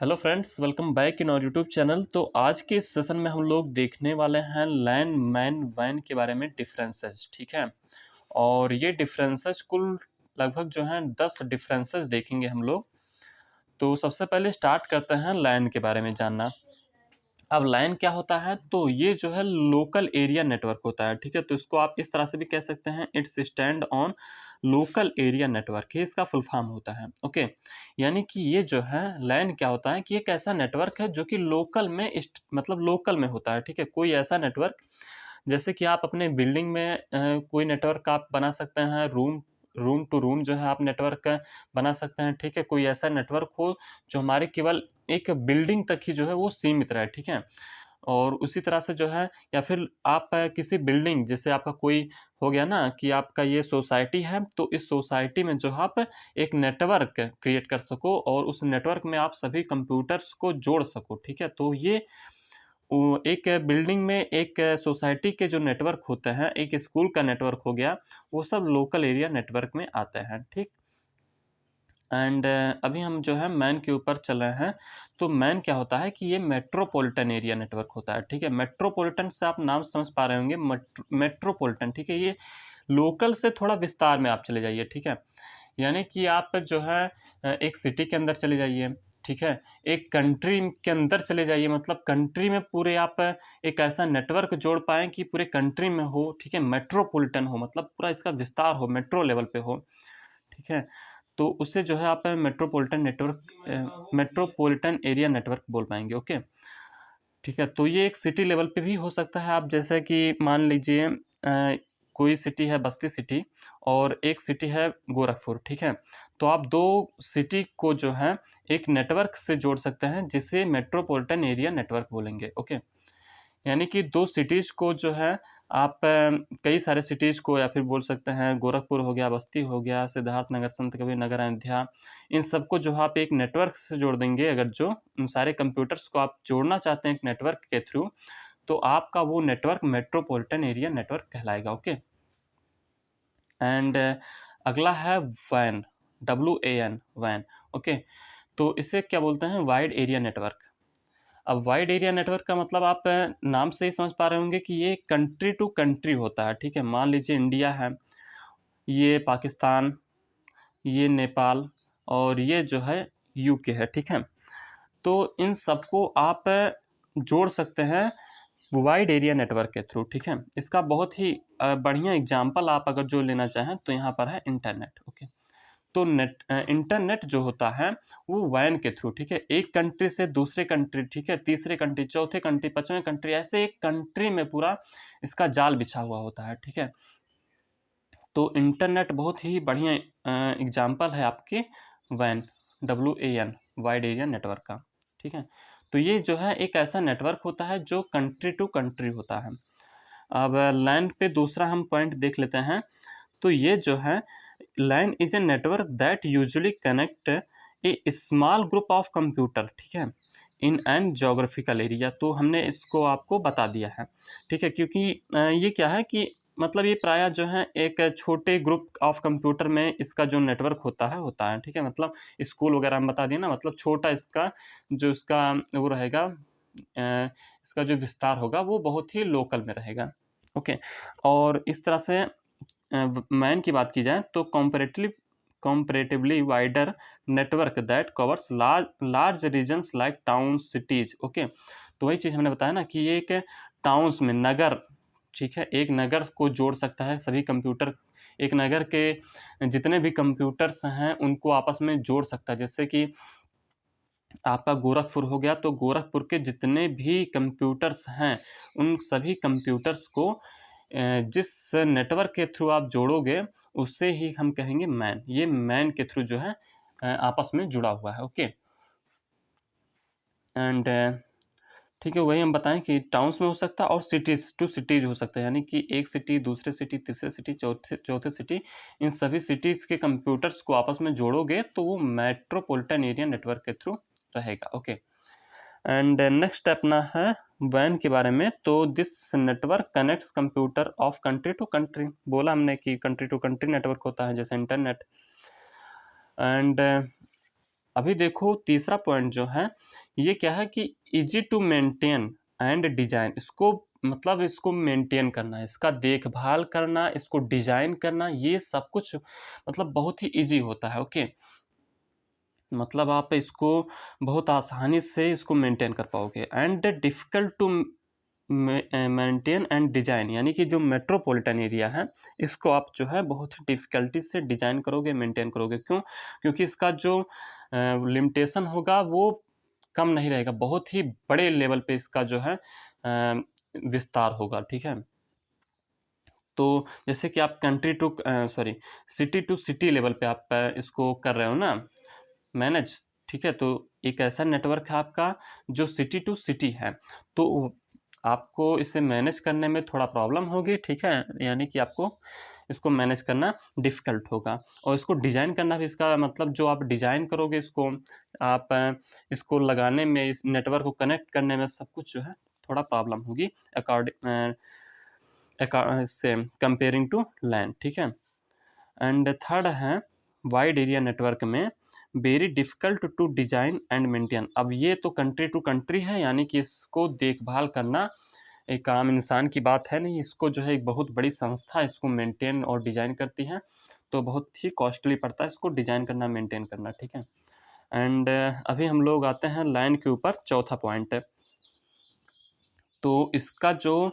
Hello friends, welcome back in our YouTube channel. तो आज के इस सेशन में हम लोग देखने वाले हैं लैन मैन वैन के बारे में डिफरेंसेस। ठीक है, और ये डिफरेंसेस कुल लगभग जो हैं 10 डिफरेंसेस देखेंगे हम लोग। तो सबसे पहले स्टार्ट करते हैं लैन के बारे में जानना। अब लाइन क्या होता है, तो ये जो है लोकल एरिया नेटवर्क होता है। ठीक है, तो इसको आप इस तरह से भी कह सकते हैं, it's stand on local area network, ये इसका फुल फॉर्म होता है। ओके, यानी कि ये जो है लैन क्या होता है कि एक ऐसा नेटवर्क है जो कि लोकल में मतलब लोकल में होता है। ठीक है, कोई ऐसा नेटवर्क जैसे कि आप अपने बिल्डिंग में कोई नेटवर्क आप बना सकते हैं, रूम रूम टू रूम जो है आप नेटवर्क बना सकते हैं। ठीक है, कोई ऐसा नेटवर्क हो जो हमारे केवल एक बिल्डिंग तक ही जो है वो सीमित रहे। ठीक है, और उसी तरह से जो है, या फिर आप किसी बिल्डिंग, जैसे आपका कोई हो गया ना कि आपका ये सोसाइटी है, तो इस सोसाइटी में जो आप एक नेटवर्क क्रिएट कर सको और उस नेटवर्क में आप सभी कंप्यूटर्स को जोड़ सको। ठीक है, तो ये एक बिल्डिंग में एक सोसाइटी के जो नेटवर्क होते हैं, एक स्कूल का नेटवर्क हो गया, वो सब लोकल एरिया नेटवर्क में आते हैं। ठीक, एंड अभी हम जो है मैन के ऊपर चल रहे हैं। तो मैन क्या होता है कि ये मेट्रोपॉलिटन एरिया नेटवर्क होता है। ठीक है, मेट्रोपॉलिटन से आप नाम समझ पा रहे होंगे, मेट्रोपॉलिटन। ठीक है, ये लोकल से थोड़ा विस्तार में आप चले जाइए। ठीक है, यानी कि आप जो है एक सिटी के अंदर चले जाइए। ठीक है, एक कंट्री के अंदर चले जाइए, मतलब कंट्री में पूरे आप एक ऐसा नेटवर्क जोड़ पाएँ कि पूरे कंट्री में हो। ठीक है, मेट्रोपॉलिटन हो, मतलब पूरा इसका विस्तार हो, मेट्रो लेवल पे हो। ठीक है, तो उससे जो है आप मेट्रोपॉलिटन एरिया नेटवर्क बोल पाएंगे। ओके, ठीक है, तो ये एक सिटी लेवल पे भी हो सकता है। आप जैसे कि मान लीजिए कोई सिटी है बस्ती सिटी और एक सिटी है गोरखपुर। ठीक है, तो आप दो सिटी को जो है एक नेटवर्क से जोड़ सकते हैं, जिसे मेट्रोपॉलिटन एरिया नेटवर्क बोलेंगे। ओके, यानी कि दो सिटीज़ को जो है आप कई सारे सिटीज़ को, या फिर बोल सकते हैं गोरखपुर हो गया, बस्ती हो गया, सिद्धार्थनगर, संत कबीर नगर, अयोध्या, इन सबको जो आप एक नेटवर्क से जोड़ देंगे। अगर जो उन सारे कंप्यूटर्स को आप जोड़ना चाहते हैं एक नेटवर्क के थ्रू, तो आपका वो नेटवर्क मेट्रोपॉलिटन एरिया नेटवर्क कहलाएगा। ओके, एंड अगला है वैन, WAN, वैन। ओके, तो इसे क्या बोलते हैं, वाइड एरिया नेटवर्क। अब वाइड एरिया नेटवर्क का मतलब आप नाम से ही समझ पा रहे होंगे कि ये कंट्री टू कंट्री होता है। ठीक है, मान लीजिए इंडिया है, ये पाकिस्तान, ये नेपाल, और ये जो है UK है। ठीक है, तो इन सबको आप जोड़ सकते हैं वाइड एरिया नेटवर्क के थ्रू। ठीक है, इसका बहुत ही बढ़िया एग्जाम्पल आप अगर जो लेना चाहें तो यहाँ पर है इंटरनेट। ओके, तो इंटरनेट जो होता है वो वैन के थ्रू। ठीक है, एक कंट्री से दूसरे कंट्री, ठीक है, तीसरे कंट्री, चौथे कंट्री, पांचवें कंट्री, ऐसे एक कंट्री में पूरा इसका जाल बिछा हुआ होता है। ठीक है, तो इंटरनेट बहुत ही बढ़िया एग्जाम्पल है आपके वैन, WAN, वाइड एरिया नेटवर्क का। ठीक है, तो ये जो है एक ऐसा नेटवर्क होता है जो कंट्री टू कंट्री होता है। अब लैन पे दूसरा हम पॉइंट देख लेते हैं। तो ये जो है LAN is a network that usually connect A small group of computer. ठीक है, इन एन जोग्राफिकल एरिया। तो हमने इसको आपको बता दिया है। ठीक है, क्योंकि ये क्या है कि मतलब ये प्रायः जो है एक छोटे ग्रुप ऑफ कंप्यूटर में इसका जो नेटवर्क होता है। ठीक है, मतलब स्कूल वगैरह हम बता दिए ना, मतलब छोटा इसका जो इसका वो रहेगा, इसका जो विस्तार होगा वो बहुत ही लोकल में रहेगा। ओके, और इस तरह से मैन की बात की जाए तो comparatively wider network that covers large regions like town cities. Okay, तो वही चीज़ हमने बताया ना कि ये एक टाउन्स में नगर, ठीक है, एक नगर को जोड़ सकता है सभी कंप्यूटर, एक नगर के जितने भी कंप्यूटर्स हैं उनको आपस में जोड़ सकता है। जैसे कि आपका गोरखपुर हो गया, तो गोरखपुर के जितने भी कंप्यूटर्स हैं उन सभी कंप्यूटर्स को जिस नेटवर्क के थ्रू आप जोड़ोगे उससे ही हम कहेंगे मैन। ये मैन के थ्रू जो है आपस में जुड़ा हुआ है। ओके, एंड ठीक है, वही हम बताएं कि टाउन्स में हो सकता है और सिटीज़ टू सिटीज़ हो सकता है, यानी कि एक सिटी, दूसरे सिटी, तीसरे सिटी, चौथे चौथे सिटी, इन सभी सिटीज़ के कंप्यूटर्स को आपस में जोड़ोगे तो वो मेट्रोपॉलिटन एरिया नेटवर्क के थ्रू रहेगा। ओके, एंड नेक्स्ट अपना है वैन के बारे में। तो this network connects computer of country to country. बोला हमने कि कंट्री टू कंट्री नेटवर्क होता है जैसे इंटरनेट। एंड अभी देखो तीसरा पॉइंट जो है ये क्या है कि easy to maintain and design, इसको मतलब इसको मेंटेन करना, इसका देखभाल करना, इसको डिजाइन करना, ये सब कुछ मतलब बहुत ही इजी होता है। ओके, मतलब आप इसको बहुत आसानी से इसको मेंटेन कर पाओगे। And difficult to maintain and design, यानी कि जो मेट्रोपॉलिटन एरिया है इसको आप जो है बहुत ही डिफ़िकल्टी से डिजाइन करोगे, मेंटेन करोगे। क्यों? क्योंकि इसका जो लिमिटेशन होगा वो कम नहीं रहेगा, बहुत ही बड़े लेवल पे इसका जो है विस्तार होगा। ठीक है, तो जैसे कि आप country to sorry city to city level पे आप इसको कर रहे हो ना मैनेज। ठीक है, तो एक ऐसा नेटवर्क है आपका जो सिटी टू सिटी है, तो आपको इसे मैनेज करने में थोड़ा प्रॉब्लम होगी। ठीक है, यानी कि आपको इसको मैनेज करना डिफ़िकल्ट होगा। और इसको डिज़ाइन करना भी, इसका मतलब जो आप डिज़ाइन करोगे इसको, आप इसको लगाने में, इस नेटवर्क को कनेक्ट करने में सब कुछ जो है थोड़ा प्रॉब्लम होगी से कंपेयरिंग टू लैन। ठीक है, एंड थर्ड है वाइड एरिया नेटवर्क में very difficult to design and maintain. अब ये तो कंट्री टू कंट्री है, यानी कि इसको देखभाल करना एक आम इंसान की बात है नहीं, इसको जो है एक बहुत बड़ी संस्था इसको मेंटेन और डिज़ाइन करती है, तो बहुत ही कॉस्टली पड़ता है इसको डिज़ाइन करना, मेंटेन करना। ठीक है, एंड अभी हम लोग आते हैं लाइन के ऊपर, चौथा पॉइंट है। तो इसका जो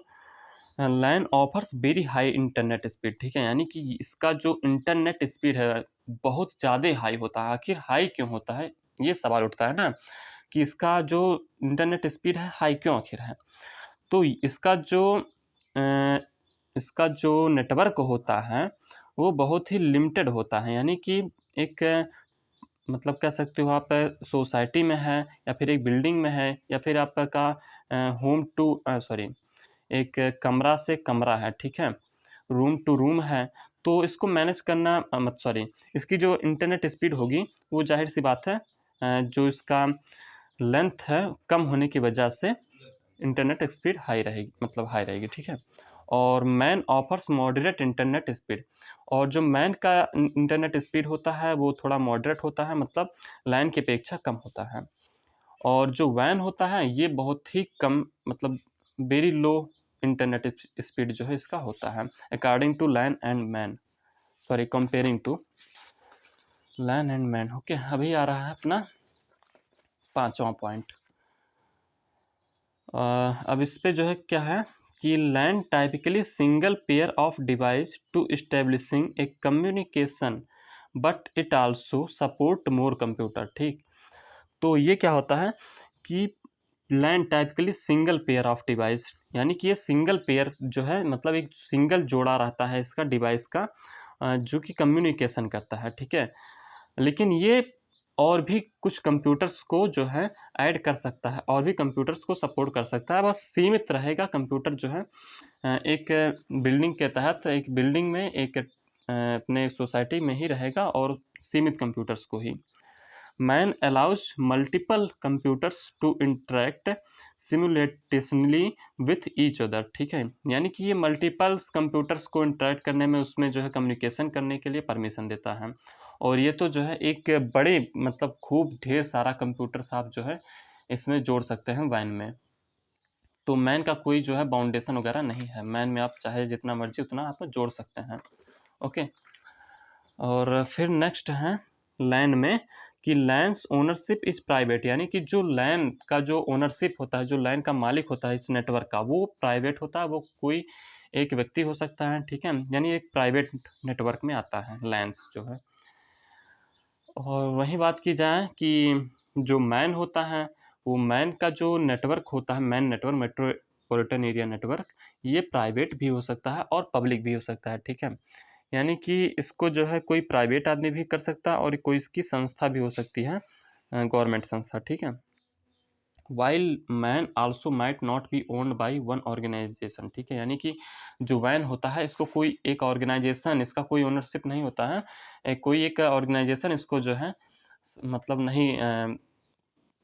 line offers very high internet speed. ठीक है, यानी कि इसका जो इंटरनेट स्पीड है बहुत ज़्यादा हाई होता है। आखिर हाई क्यों होता है, ये सवाल उठता है ना, कि इसका जो इंटरनेट स्पीड है हाई क्यों आखिर है। तो इसका जो नेटवर्क होता है वो बहुत ही लिमिटेड होता है, यानी कि एक मतलब कह सकते हो आप सोसाइटी में है, या फिर एक बिल्डिंग में है, या फिर आपका होम टू सॉरी एक कमरा से कमरा है। ठीक है, रूम टू रूम है, तो इसको मैनेज करना मत सॉरी इसकी जो इंटरनेट स्पीड होगी वो जाहिर सी बात है जो इसका लेंथ है कम होने की वजह से इंटरनेट स्पीड हाई रहेगी, मतलब हाई रहेगी। ठीक है, और man offers moderate internet speed, और जो मैन का इंटरनेट स्पीड होता है वो थोड़ा मॉडरेट होता है, मतलब लाइन की अपेक्षा कम होता है। और जो वैन होता है ये बहुत ही कम, मतलब वेरी लो इंटरनेट स्पीड जो है इसका होता है according to LAN and MAN, sorry comparing to LAN and MAN. Okay, अभी आ रहा है अपना पांचवा पॉइंट। अब इस पे जो है क्या है कि LAN typically single pair of device to establishing a communication but it also support more computer. ठीक, तो ये क्या होता है कि LAN typically single pair of device, यानी कि ये सिंगल पेयर जो है मतलब एक सिंगल जोड़ा रहता है इसका डिवाइस का जो कि कम्युनिकेशन करता है। ठीक है, लेकिन ये और भी कुछ कंप्यूटर्स को जो है ऐड कर सकता है, और भी कंप्यूटर्स को सपोर्ट कर सकता है, बस सीमित रहेगा कंप्यूटर जो है एक बिल्डिंग के तहत, एक बिल्डिंग में एक अपने सोसाइटी में ही रहेगा और सीमित कंप्यूटर्स को ही। MAN allows multiple computers to interact simultaneously with each other. ठीक है, यानी कि ये मल्टीपल्स कंप्यूटर्स को इंटरेक्ट करने में, उसमें जो है कम्युनिकेशन करने के लिए परमिशन देता है। और ये तो जो है एक बड़े मतलब खूब ढेर सारा कंप्यूटर्स आप जो है इसमें जोड़ सकते हैं वैन में। तो मैन का कोई जो है बाउंडेशन वगैरह नहीं है, मैन में आप चाहे जितना मर्जी उतना आप जोड़ सकते हैं। ओके, और फिर नेक्स्ट है लैन में कि लैंड्स ओनरशिप इज़ प्राइवेट, यानी कि जो लैन का जो ओनरशिप होता है, जो लैन का मालिक होता है इस नेटवर्क का, वो प्राइवेट होता है, वो कोई एक व्यक्ति हो सकता है। ठीक है, यानी एक प्राइवेट नेटवर्क में आता है लैंड्स जो है। और वही बात की जाए कि जो मैन होता है, वो मैन का जो नेटवर्क होता है, man network metropolitan area network, ये प्राइवेट भी हो सकता है और पब्लिक भी हो सकता है। ठीक है, यानी कि इसको जो है कोई प्राइवेट आदमी भी कर सकता है और कोई इसकी संस्था भी हो सकती है, गवर्नमेंट संस्था। ठीक है, while MAN also might not be owned by one organisation. ठीक है, यानी कि जो वैन होता है इसको कोई एक ऑर्गेनाइजेशन, इसका कोई ओनरशिप नहीं होता है, कोई एक ऑर्गेनाइजेशन इसको जो है मतलब नहीं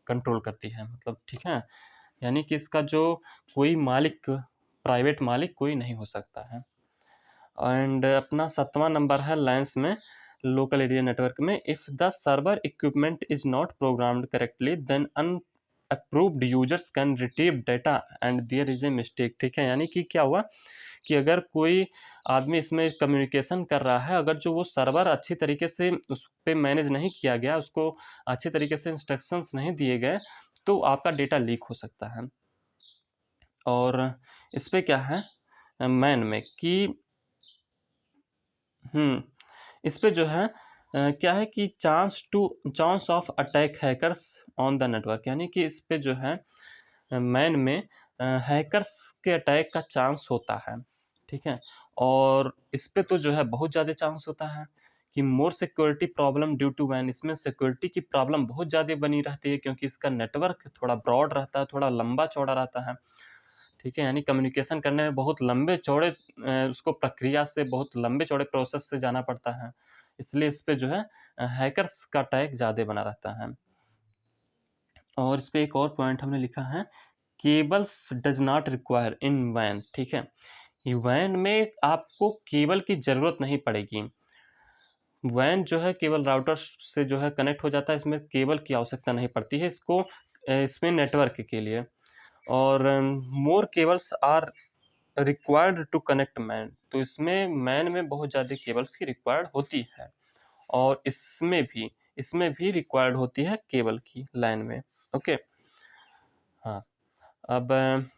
कंट्रोल करती है, मतलब ठीक है, यानी कि इसका जो कोई मालिक, प्राइवेट मालिक कोई नहीं हो सकता है। एंड अपना 7वां नंबर है लाइन्स में लोकल एरिया नेटवर्क में, if the server equipment is not programmed correctly then unapproved users can retrieve data and there is a mistake. ठीक है, यानी कि क्या हुआ कि अगर कोई आदमी इसमें कम्युनिकेशन कर रहा है, अगर जो वो सर्वर अच्छी तरीके से उस पे मैनेज नहीं किया गया, उसको अच्छी तरीके से इंस्ट्रक्शंस नहीं दिए गए, तो आपका डेटा लीक हो सकता है। और इस पे क्या है मैन में कि इस पे जो है क्या है कि chance of attack hackers on the network, यानी कि इस पे जो है मैन में हैकर्स के अटैक का चांस होता है। ठीक है, और इस पे तो जो है बहुत ज़्यादा चांस होता है कि more security problem due to वैन, इसमें सिक्योरिटी की प्रॉब्लम बहुत ज़्यादा बनी रहती है क्योंकि इसका नेटवर्क थोड़ा ब्रॉड रहता है, थोड़ा लंबा चौड़ा रहता है। ठीक है, यानी कम्युनिकेशन करने में बहुत लंबे चौड़े उसको प्रक्रिया से, बहुत लंबे चौड़े प्रोसेस से जाना पड़ता है, इसलिए इस पे जो है हैकर्स का अटैक ज़्यादा बना रहता है। और इस पे एक और पॉइंट हमने लिखा है, cables does not require in वैन। ठीक है, वैन में आपको केबल की ज़रूरत नहीं पड़ेगी। वैन जो है केवल राउटर से जो है कनेक्ट हो जाता है, इसमें केबल की आवश्यकता नहीं पड़ती है इसको इसमें नेटवर्क के लिए। और more cables are required to connect MAN, तो इसमें मैन में बहुत ज़्यादा केबल्स की रिक्वायर्ड होती है, और इसमें भी रिक्वायर्ड होती है केबल की लाइन में। ओके, हाँ। अब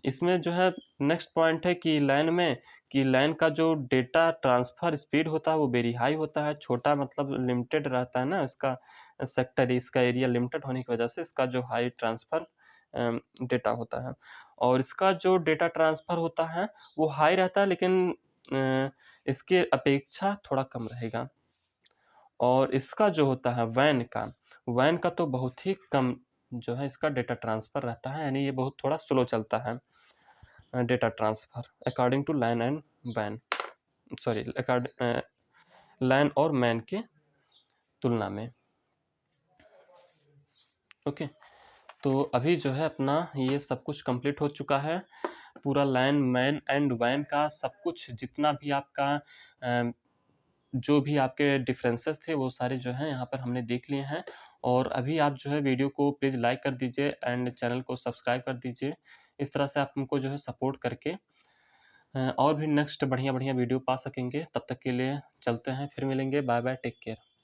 इसमें जो है नेक्स्ट पॉइंट है कि लाइन में कि लाइन का जो डेटा ट्रांसफ़र स्पीड होता है वो वेरी हाई होता है। छोटा मतलब लिमिटेड रहता है ना, इसका सेक्टर, इसका एरिया लिमिटेड होने की वजह से इसका जो हाई ट्रांसफ़र डेटा होता है, और इसका जो डेटा ट्रांसफ़र होता है वो हाई रहता है, लेकिन इसके अपेक्षा थोड़ा कम रहेगा। और इसका जो होता है वैन का तो बहुत ही कम जो है इसका डेटा ट्रांसफ़र रहता है, यानी ये बहुत थोड़ा स्लो चलता है data transfer according to LAN and वैन, सॉरी लैन और मैन के तुलना में। ओके, तो अभी जो है अपना ये सब कुछ कंप्लीट हो चुका है, पूरा लैन मैन एंड वैन का सब कुछ, जितना भी आपका जो भी आपके डिफरेंसेस थे वो सारे जो हैं यहाँ पर हमने देख लिए हैं। और अभी आप जो है वीडियो को प्लीज़ लाइक कर दीजिए एंड चैनल को सब्सक्राइब कर दीजिए। इस तरह से आप हमको जो है सपोर्ट करके और भी नेक्स्ट बढ़िया बढ़िया वीडियो पा सकेंगे। तब तक के लिए चलते हैं, फिर मिलेंगे। Bye bye, take care.